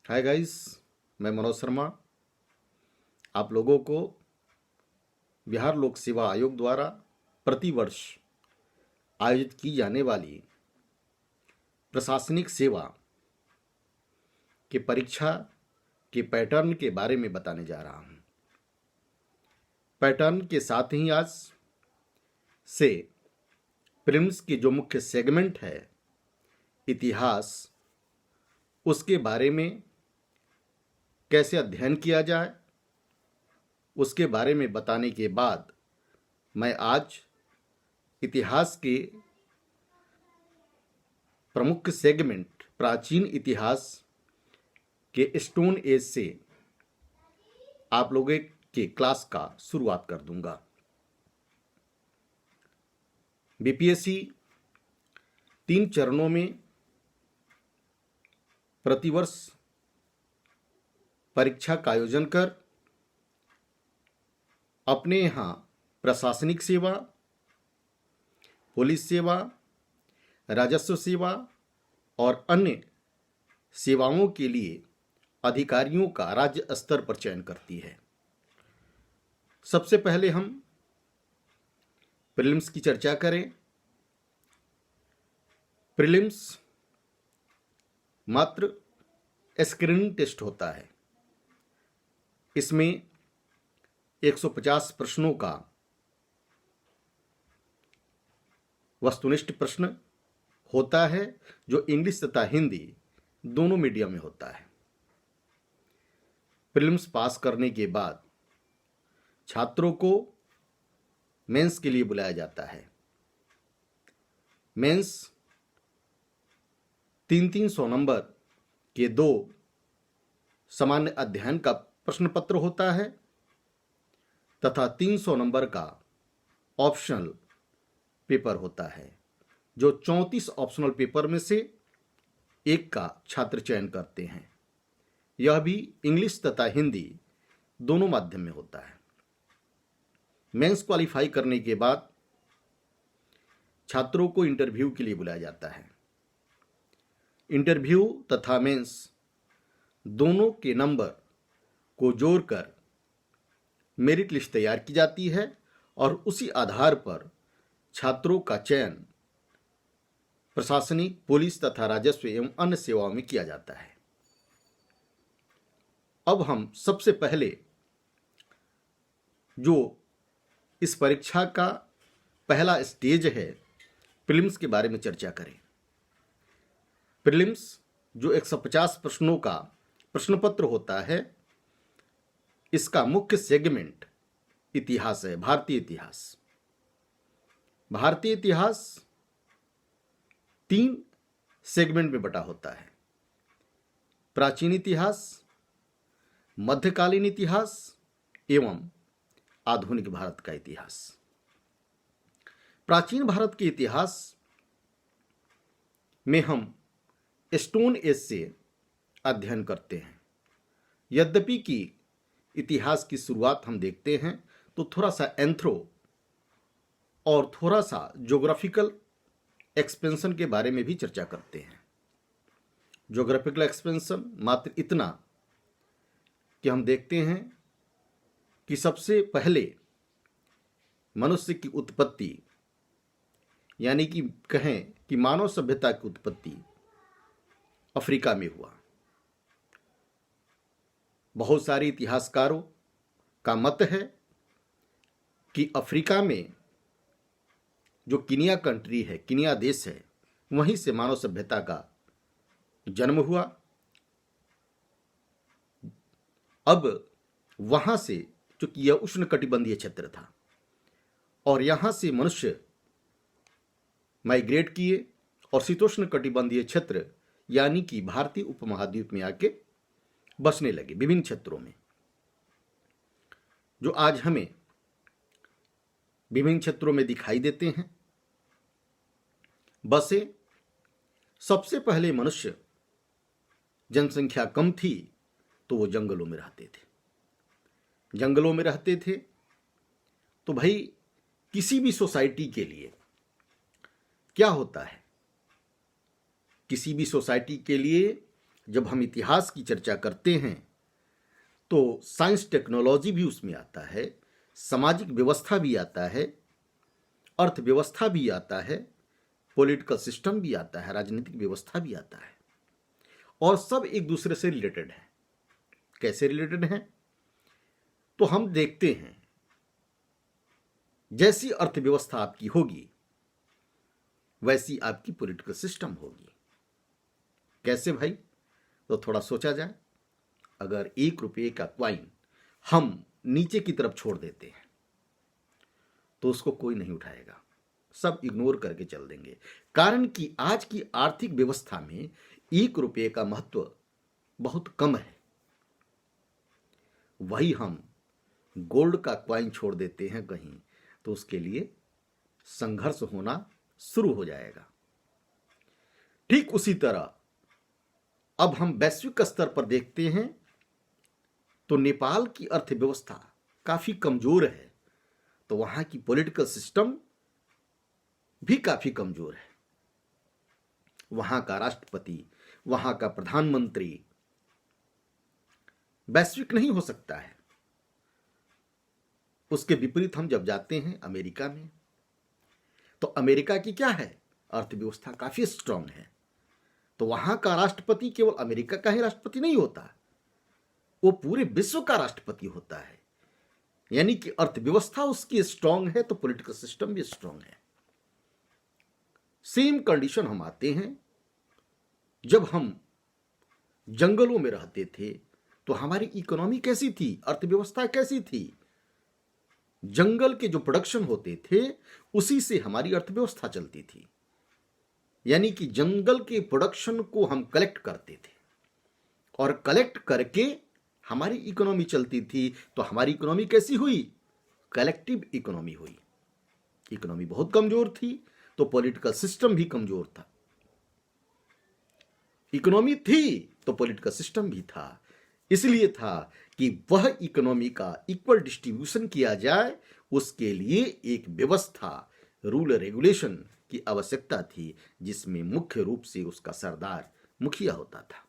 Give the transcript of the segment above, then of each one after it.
Hi guys, मैं मनोज शर्मा आप लोगों को बिहार लोक सेवा आयोग द्वारा प्रतिवर्ष आयोजित की जाने वाली प्रशासनिक सेवा के परीक्षा के पैटर्न के बारे में बताने जा रहा हूँ। पैटर्न के साथ ही आज से प्रीलिम्स की जो मुख्य सेगमेंट है इतिहास, उसके बारे में कैसे अध्ययन किया जाए उसके बारे में बताने के बाद मैं आज इतिहास के प्रमुख सेगमेंट प्राचीन इतिहास के स्टोन एज से आप लोगों के क्लास का शुरुआत कर दूंगा। बीपीएससी 3 चरणों में प्रतिवर्ष परीक्षा का आयोजन कर अपने यहाँ प्रशासनिक सेवा, पुलिस सेवा, राजस्व सेवा और अन्य सेवाओं के लिए अधिकारियों का राज्य स्तर पर चयन करती है। सबसे पहले हम प्रीलिम्स की चर्चा करें। प्रीलिम्स मात्र स्क्रीनिंग टेस्ट होता है। इसमें 150 प्रश्नों का वस्तुनिष्ठ प्रश्न होता है जो इंग्लिश तथा हिंदी दोनों मीडियम में होता है। प्रीलिम्स पास करने के बाद छात्रों को मेंस के लिए बुलाया जाता है। मेंस 300 नंबर के 2 सामान्य अध्ययन का प्रश्न पत्र होता है तथा 300 नंबर का ऑप्शनल पेपर होता है, जो 34 ऑप्शनल पेपर में से एक का छात्र चयन करते हैं। यह भी इंग्लिश तथा हिंदी दोनों माध्यम में होता है। मेंस क्वालिफाई करने के बाद छात्रों को इंटरव्यू के लिए बुलाया जाता है। इंटरव्यू तथा मेंस दोनों के नंबर को जोड़कर मेरिट लिस्ट तैयार की जाती है और उसी आधार पर छात्रों का चयन प्रशासनिक, पुलिस तथा राजस्व एवं अन्य सेवाओं में किया जाता है। अब हम सबसे पहले जो इस परीक्षा का पहला स्टेज है प्रीलिम्स के बारे में चर्चा करें। प्रीलिम्स जो 150 प्रश्नों का प्रश्न पत्र होता है, इसका मुख्य सेगमेंट इतिहास है। भारतीय इतिहास। भारतीय इतिहास 3 सेगमेंट में बटा होता है: प्राचीन इतिहास, मध्यकालीन इतिहास एवं आधुनिक भारत का इतिहास। प्राचीन भारत के इतिहास में हम स्टोन एज से अध्ययन करते हैं। यद्यपि कि इतिहास की शुरुआत हम देखते हैं तो थोड़ा सा एंथ्रो और थोड़ा सा ज्योग्राफिकल एक्सपेंशन के बारे में भी चर्चा करते हैं। ज्योग्राफिकल एक्सपेंशन मात्र इतना कि हम देखते हैं कि सबसे पहले मनुष्य की उत्पत्ति, यानी कि कहें कि मानव सभ्यता की उत्पत्ति अफ्रीका में हुआ। बहुत सारे इतिहासकारों का मत है कि अफ्रीका में जो किनिया कंट्री है, किनिया देश है, वहीं से मानव सभ्यता का जन्म हुआ। अब वहां से, चूंकि यह उष्णकटिबंधीय क्षेत्र था और यहां से मनुष्य माइग्रेट किए और शीतोष्ण कटिबंधीय क्षेत्र यानी कि भारतीय उपमहाद्वीप में आके बसने लगे विभिन्न क्षेत्रों में, जो आज हमें विभिन्न क्षेत्रों में दिखाई देते हैं। बसे सबसे पहले मनुष्य, जनसंख्या कम थी तो वो जंगलों में रहते थे। जंगलों में रहते थे तो भाई किसी भी सोसाइटी के लिए क्या होता है, किसी भी सोसाइटी के लिए जब हम इतिहास की चर्चा करते हैं तो साइंस टेक्नोलॉजी भी उसमें आता है, सामाजिक व्यवस्था भी आता है, अर्थव्यवस्था भी आता है, पॉलिटिकल सिस्टम भी आता है, राजनीतिक व्यवस्था भी आता है, और सब एक दूसरे से रिलेटेड है। कैसे रिलेटेड हैं? तो हम देखते हैं, जैसी अर्थव्यवस्था आपकी होगी वैसी आपकी पॉलिटिकल सिस्टम होगी। कैसे भाई? तो थोड़ा सोचा जाए। अगर 1 रुपये का क्वाइन हम नीचे की तरफ छोड़ देते हैं तो उसको कोई नहीं उठाएगा, सब इग्नोर करके चल देंगे। कारण कि आज की आर्थिक व्यवस्था में 1 रुपये का महत्व बहुत कम है। वही हम गोल्ड का क्वाइन छोड़ देते हैं कहीं तो उसके लिए संघर्ष होना शुरू हो जाएगा। ठीक उसी तरह अब हम वैश्विक स्तर पर देखते हैं तो नेपाल की अर्थव्यवस्था काफी कमजोर है, तो वहां की पॉलिटिकल सिस्टम भी काफी कमजोर है। वहां का राष्ट्रपति, वहां का प्रधानमंत्री वैश्विक नहीं हो सकता है। उसके विपरीत हम जब जाते हैं अमेरिका में, तो अमेरिका की क्या है? अर्थव्यवस्था काफी स्ट्रांग है। तो वहां का राष्ट्रपति केवल अमेरिका का ही राष्ट्रपति नहीं होता, वो पूरे विश्व का राष्ट्रपति होता है। यानी कि अर्थव्यवस्था उसकी स्ट्रांग है तो पॉलिटिकल सिस्टम भी स्ट्रांग है। सेम कंडीशन हम आते हैं, जब हम जंगलों में रहते थे तो हमारी इकोनॉमी कैसी थी, अर्थव्यवस्था कैसी थी? जंगल के जो प्रोडक्शन होते थे उसी से हमारी अर्थव्यवस्था चलती थी। यानी कि जंगल के प्रोडक्शन को हम कलेक्ट करते थे और कलेक्ट करके हमारी इकोनॉमी चलती थी। तो हमारी इकोनॉमी कैसी हुई? कलेक्टिव इकोनॉमी हुई। इकोनॉमी बहुत कमजोर थी तो पॉलिटिकल सिस्टम भी कमजोर था। इकोनॉमी थी तो पॉलिटिकल सिस्टम भी था। इसलिए था कि वह इकोनॉमी का इक्वल डिस्ट्रीब्यूशन किया जाए, उसके लिए एक व्यवस्था, रूल रेगुलेशन की आवश्यकता थी, जिसमें मुख्य रूप से उसका सरदार मुखिया होता था।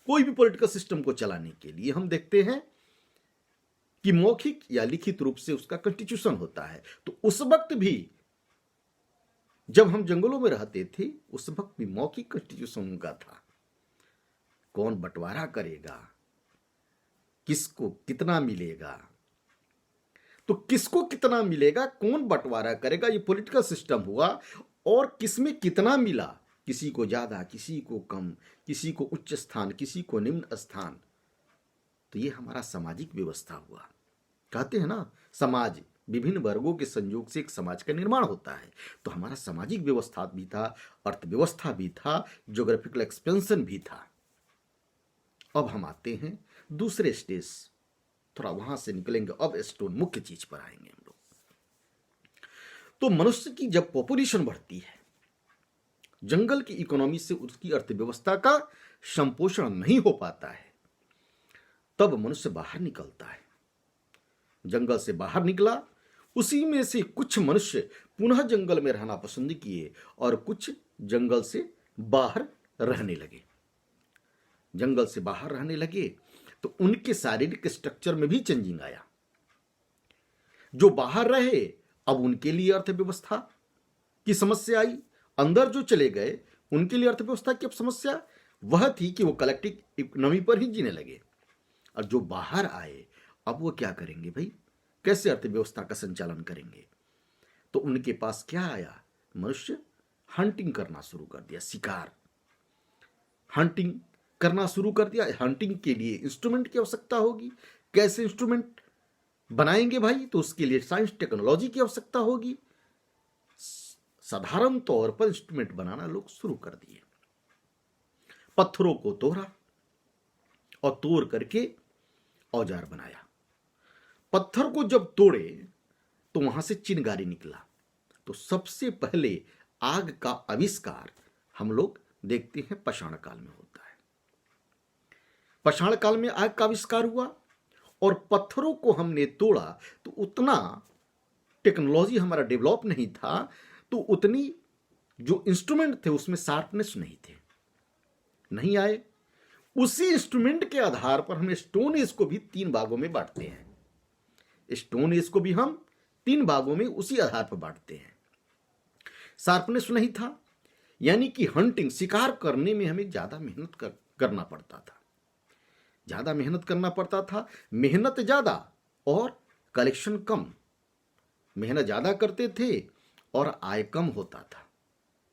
कोई भी पॉलिटिकल सिस्टम को चलाने के लिए हम देखते हैं कि मौखिक या लिखित रूप से उसका कॉन्स्टिट्यूशन होता है। तो उस वक्त भी जब हम जंगलों में रहते थे उस वक्त भी मौखिक कॉन्स्टिट्यूशन उनका था। कौन बंटवारा करेगा, किसको कितना मिलेगा, तो किसको कितना मिलेगा, कौन बंटवारा करेगा, ये पॉलिटिकल सिस्टम हुआ। और किसमें कितना मिला, किसी को ज्यादा, किसी को कम, किसी को उच्च स्थान, किसी को निम्न स्थान, तो ये हमारा सामाजिक व्यवस्था हुआ। कहते हैं ना, समाज विभिन्न वर्गों के संयोग से एक समाज का निर्माण होता है। तो हमारा सामाजिक व्यवस्था भी था, अर्थव्यवस्था भी था, ज्योग्राफिकल एक्सपेंशन भी था। अब हम आते हैं दूसरे स्टेज, थोड़ा वहां से निकलेंगे, अब स्टोन मुख्य चीज पर आएंगे हम लोग। तो मनुष्य की जब पॉपुलेशन बढ़ती है, जंगल की इकोनॉमी से उसकी अर्थव्यवस्था का संपोषण नहीं हो पाता है, तब मनुष्य बाहर निकलता है। जंगल से बाहर निकला, उसी में से कुछ मनुष्य पुनः जंगल में रहना पसंद किए और कुछ जंगल से बाहर रहने लगे। जंगल से बाहर रहने लगे तो उनके शारीरिक स्ट्रक्चर में भी चेंजिंग आया। जो बाहर रहे अब उनके लिए अर्थव्यवस्था की समस्या आई, अंदर जो चले गए उनके लिए अर्थव्यवस्था की अब समस्या वह थी कि वो कलेक्टिव इकोनॉमी पर ही जीने लगे। और जो बाहर आए अब वो क्या करेंगे भाई, कैसे अर्थव्यवस्था का संचालन करेंगे? तो उनके पास क्या आया, मनुष्य हंटिंग करना शुरू कर दिया, शिकार, हंटिंग करना शुरू कर दिया। हंटिंग के लिए इंस्ट्रूमेंट की आवश्यकता होगी, कैसे इंस्ट्रूमेंट बनाएंगे भाई? तो उसके लिए साइंस टेक्नोलॉजी की आवश्यकता होगी। साधारण तौर पर इंस्ट्रूमेंट बनाना लोग शुरू कर दिए। पत्थरों को तोड़ा और तोड़ करके औजार बनाया। पत्थर को जब तोड़े तो वहां से चिनगारी निकला। तो सबसे पहले आग का आविष्कार हम लोग देखते हैं पाषाण काल में होता है। पाषाण काल में आग का आविष्कार हुआ और पत्थरों को हमने तोड़ा तो उतना टेक्नोलॉजी हमारा डेवलप नहीं था, तो उतनी जो इंस्ट्रूमेंट थे उसमें शार्पनेस नहीं थे, नहीं आए। उसी इंस्ट्रूमेंट के आधार पर हम स्टोन एज को भी 3 भागों में बांटते हैं। स्टोन एज को भी हम 3 भागों में उसी आधार पर बांटते हैं। शार्पनेस नहीं था, यानी कि हंटिंग, शिकार करने में हमें ज्यादा मेहनत करना पड़ता था, ज्यादा मेहनत करना पड़ता था, मेहनत ज्यादा और कलेक्शन कम। मेहनत ज्यादा करते थे और आय कम होता था।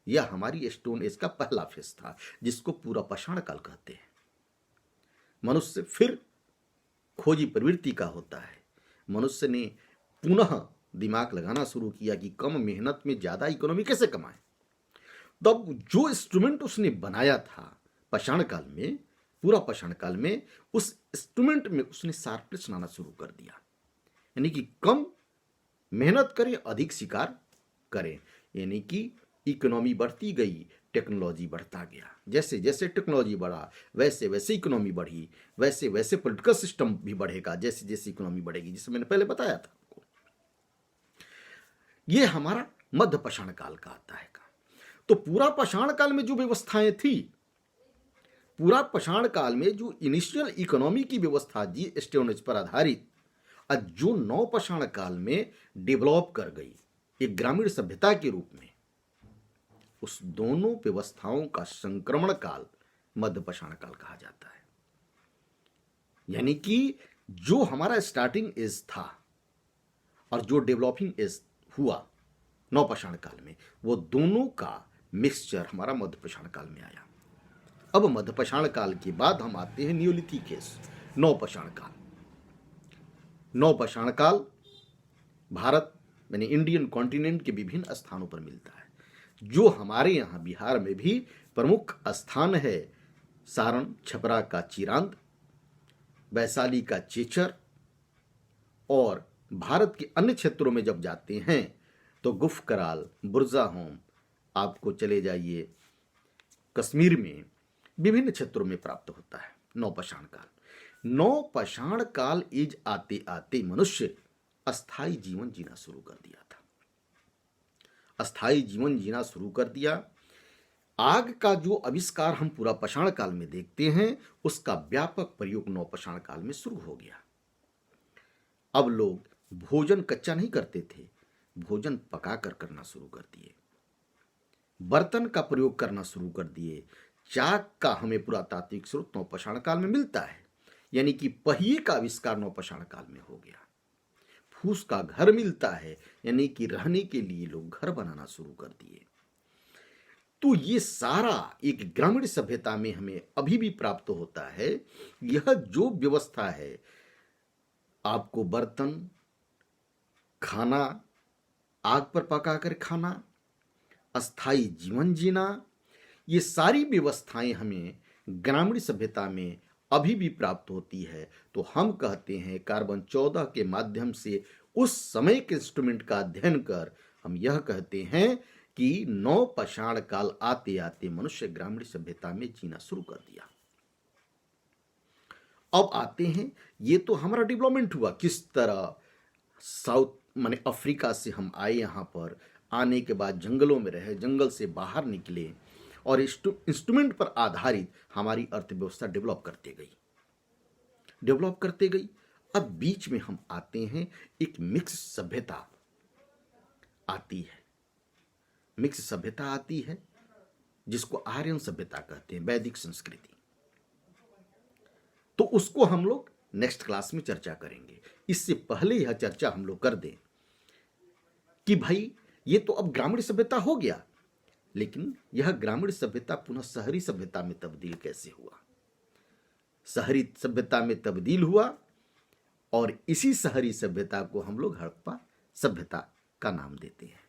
यह हमारी स्टोन एज का पहला फेज था, जिसको पूरा पाषाण काल कहते हैं। मनुष्य फिर खोजी प्रवृत्ति का होता है। मनुष्य ने पुनः दिमाग लगाना शुरू किया कि कम मेहनत में ज्यादा इकोनॉमी कैसे कमाए। तब जो इंस्ट्रूमेंट उसने बनाया था पाषाण काल में, पूरा पाषाण काल में, उस इंस्ट्रूमेंट में उसने शार्पनेस लाना शुरू कर दिया, यानी कि कम मेहनत करें, अधिक शिकार करें। यानी कि इकोनॉमी बढ़ती गई, टेक्नोलॉजी बढ़ता गया। जैसे जैसे टेक्नोलॉजी बढ़ा वैसे वैसे इकोनॉमी बढ़ी, वैसे वैसे पॉलिटिकल सिस्टम भी बढ़ेगा जैसे जैसे इकोनॉमी बढ़ेगी, जिसे मैंने पहले बताया था आपको। यह हमारा मध्य पाषाण काल का आता है। तो पूरा पाषाण काल में जो व्यवस्थाएं थी, पूरा पाषाण काल में जो इनिशियल इकोनॉमी की व्यवस्था जी स्टोन एज पर आधारित, जो नव पाषाण काल में डेवलप कर गई एक ग्रामीण सभ्यता के रूप में, उस दोनों व्यवस्थाओं का संक्रमण काल मध्य पाषाण काल कहा जाता है। यानी कि जो हमारा स्टार्टिंग एज था और जो डेवलपिंग एज हुआ नव पाषाण काल में, वो दोनों का मिक्सचर हमारा मध्य पाषाण काल में आया। अब मध्य पाषाण काल के बाद हम आते हैं नियोलिथिक एज, नव पाषाण काल। नव पाषाण काल भारत यानी इंडियन कॉन्टिनेंट के विभिन्न स्थानों पर मिलता है। जो हमारे यहाँ बिहार में भी प्रमुख स्थान है, सारण छपरा का चिरांद, वैशाली का चेचर, और भारत के अन्य क्षेत्रों में जब जाते हैं तो गुफ कराल, बुरजाहोम, आपको चले जाइए कश्मीर में, विभिन्न क्षेत्रों में प्राप्त होता है नव पाषाण काल। नव पाषाण काल एज आते आते मनुष्य अस्थाई जीवन जीना शुरू कर दिया था। अस्थाई जीवन जीना शुरू कर दिया। आग का जो आविष्कार हम पूरा पाषाण काल में देखते हैं, उसका व्यापक प्रयोग नव पाषाण काल में शुरू हो गया। अब लोग भोजन कच्चा नहीं करते थे, भोजन पकाकर करना शुरू कर दिए। बर्तन का प्रयोग करना शुरू कर दिए। चाक का हमें पुरातात्विक स्रोत नव पाषाण काल में मिलता है, यानी कि पहिए का आविष्कार नव पाषाण काल में हो गया। फूस का घर मिलता है, यानी कि रहने के लिए लोग घर बनाना शुरू कर दिए। तो ये सारा एक ग्रामीण सभ्यता में हमें अभी भी प्राप्त होता है। यह जो व्यवस्था है, आपको बर्तन, खाना, आग पर पकाकर खाना, अस्थाई जीवन जीना, ये सारी व्यवस्थाएं हमें ग्रामीण सभ्यता में अभी भी प्राप्त होती है। तो हम कहते हैं कार्बन 14 के माध्यम से उस समय के इंस्ट्रूमेंट का अध्ययन कर हम यह कहते हैं कि नव पाषाण काल आते आते मनुष्य ग्रामीण सभ्यता में जीना शुरू कर दिया। अब आते हैं, ये तो हमारा डेवलपमेंट हुआ किस तरह। साउथ माने अफ्रीका से हम आए, यहाँ पर आने के बाद जंगलों में रहे, जंगल से बाहर निकले और इंस्ट्रूमेंट पर आधारित हमारी अर्थव्यवस्था डेवलप करते गई। अब बीच में हम आते हैं, एक मिक्स सभ्यता आती है। मिक्स सभ्यता आती है जिसको आर्यन सभ्यता कहते हैं, वैदिक संस्कृति। तो उसको हम लोग नेक्स्ट क्लास में चर्चा करेंगे। इससे पहले यह चर्चा हम लोग कर दें कि भाई ये तो अब ग्रामीण सभ्यता हो गया, लेकिन यह ग्रामीण सभ्यता पुनः शहरी सभ्यता में तब्दील कैसे हुआ। शहरी सभ्यता में तब्दील हुआ और इसी शहरी सभ्यता को हम लोग हड़प्पा सभ्यता का नाम देते हैं।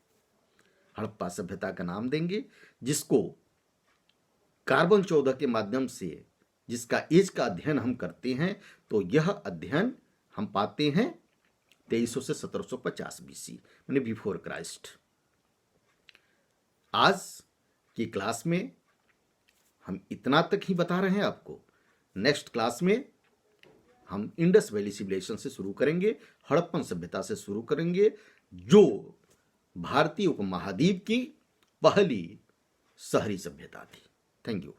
हड़प्पा सभ्यता का नाम देंगे, जिसको कार्बन 14 के माध्यम से जिसका एज का अध्ययन हम करते हैं। तो यह अध्ययन हम पाते हैं 2300 से 1750 BC, यानी बिफोर क्राइस्ट। आज की क्लास में हम इतना तक ही बता रहे हैं आपको। नेक्स्ट क्लास में हम इंडस वैली सिविलाइजेशन से शुरू करेंगे, हड़प्पन सभ्यता से शुरू करेंगे, जो भारतीय उपमहाद्वीप की पहली शहरी सभ्यता थी। Thank you.